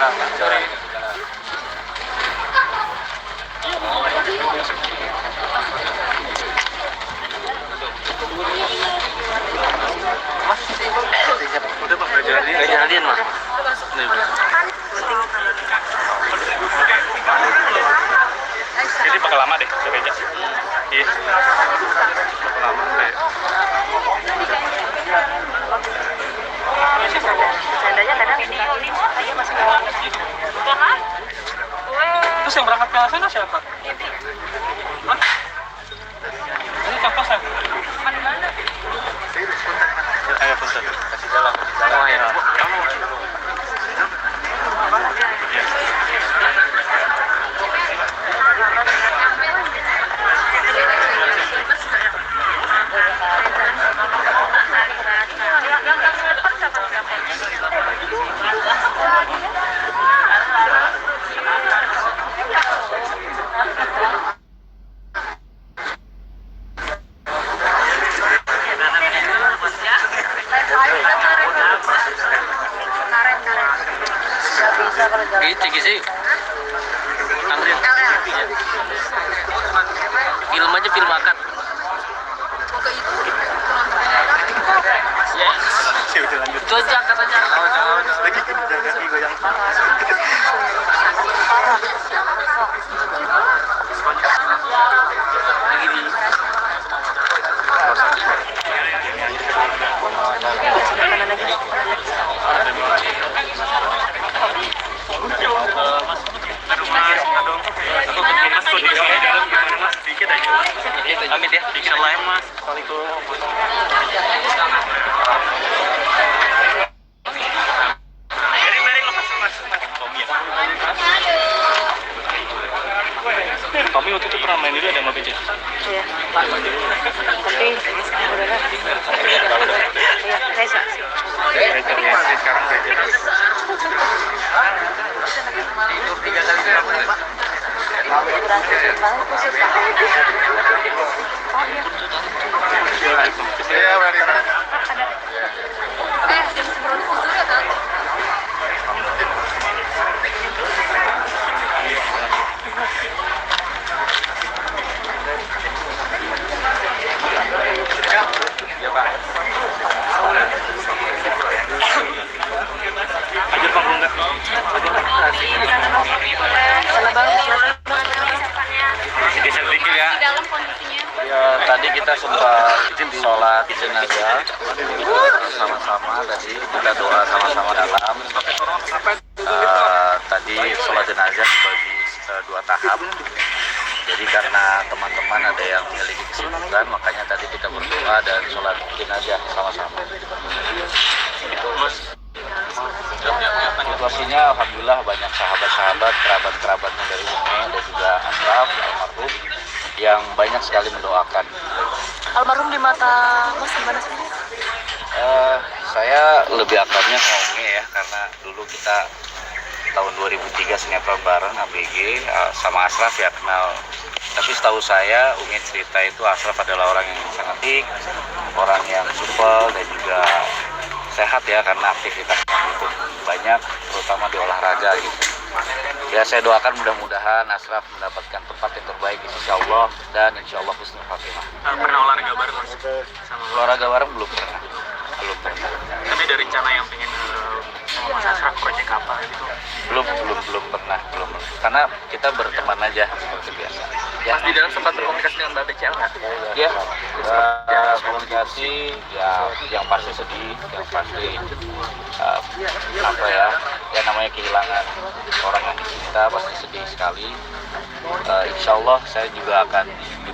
jalan. Udah Pak, nggak jalanin Mas. Ini bakal lama deh, beja. Iya. Bakal lama deh. Bercandanya kadang aja masih Terus yang berangkat ke sana siapa? Hah? Ini kampus ya? mana? Ayo punten. Kasih jalan. Jalan ya. Gitu sih. Andri. Film aja film akad. Ya. Udah lanjut. Itu aja katanya. Lagi gini jaga kaki goyang. Lagi di. Amit ya, dikit lah ya Mas. Assalamualaikum. Mari lepas Mas. Tommy ya. Tommy waktu itu pernah main dulu ada sama BJ. Iya. Tapi iya, Reza. Sekarang BJ. Tidur 3 kali berapa? Iya, mari. Ya, Pak. Ajar panggung enggak? Salah banget. Geser dikit ya. Di dalam kondisinya. Ya, tadi kita sempat sholat jenazah sama-sama, tadi kita doa sama-sama dalam. Tadi sholat jenazah dibagi 2 tahap. Jadi karena teman-teman ada yang memiliki kesibukan, makanya tadi kita berdoa dan sholat jenazah sama-sama. Situasinya alhamdulillah banyak sahabat-sahabat, kerabat-kerabatnya dari Umi dan juga Asraf almarhum yang banyak sekali mendoakan. Almarhum di mata Mas gimana sih? Saya lebih akrabnya sama Umi ya, karena dulu kita tahun 2003 sinetron bareng ABG sama Asraf ya kenal. Tapi setahu saya Umi cerita itu Asraf adalah orang yang sangat baik, orang yang supel dan juga sehat ya, karena aktivitasnya cukup banyak terutama di olahraga gitu. Ya saya doakan mudah-mudahan Asraf mendapatkan tempat yang terbaik insya Allah dan insya Allah husnul khatimah. Pernah olahraga bareng Mas? Sama Olahraga bareng belum pernah. tapi ada rencana yang pengen sama Mas Asraf proyek apa gitu? Belum pernah. Karena kita berteman aja seperti biasa. Ya. Mas di dalam sempat berkomunikasi dengan Mbak BCL nggak? Ya, komunikasi ya yang pasti sedih, yang pasti apa ya namanya kehilangan orang yang dicinta pasti sedih sekali. Insya Allah saya juga akan di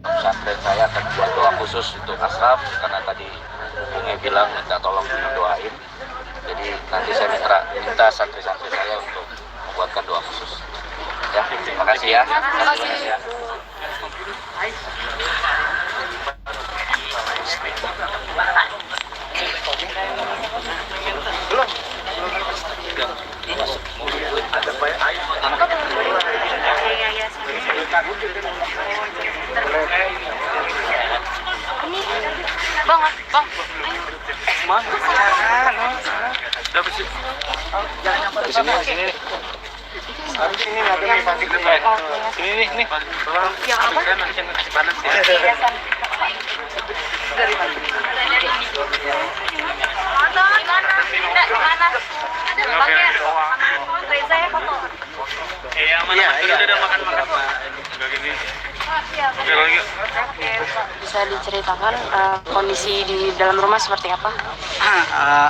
pesantren saya akan buat doa khusus untuk Asraf karena tadi Bunga bilang minta tolong doain. Jadi nanti saya minta santri-santri saya untuk membuatkan doa khusus. Ya, terima kasih ya. Terima kasih ya. Ada banyak air. Bang, ayo. Mana? Udah bersih. Jangan nyamper. Di sini nih. Harus ini ada nih pasti depan. Sini nih. Yang apa? Kan nanti yang kasih panas ya. Hiasan. Dari mana? Foto gimana? Tidak gimana? Ada pakai Reza ya foto. Iya, mana udah makan-makan. Enggak gini. Oke, lagi. Bisa diceritakan kondisi di dalam rumah seperti apa?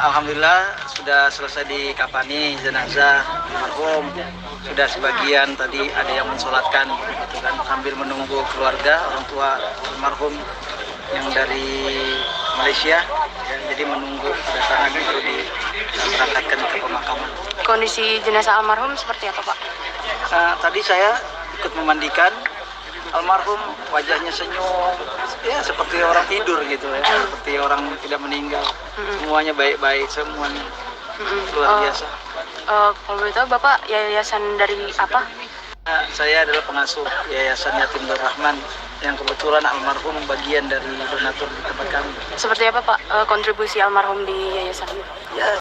Alhamdulillah sudah selesai dikafani jenazah almarhum. Sudah sebagian tadi ada yang mensolatkan gitu kan, sambil menunggu keluarga orang tua almarhum yang dari Malaysia ya, jadi menunggu kedatangan baru diberangkatkan ke pemakaman. Kondisi jenazah almarhum seperti apa, Pak? Tadi saya ikut memandikan almarhum, wajahnya senyum ya seperti orang tidur gitu ya, seperti orang tidak meninggal. Semuanya baik-baik, semuanya luar biasa. Kalau boleh tahu Bapak yayasan dari apa? Saya adalah pengasuh Yayasan Yatim Nur Rahman yang kebetulan almarhum bagian dari donatur di tempat kami. Seperti apa Pak kontribusi almarhum di yayasan? Ya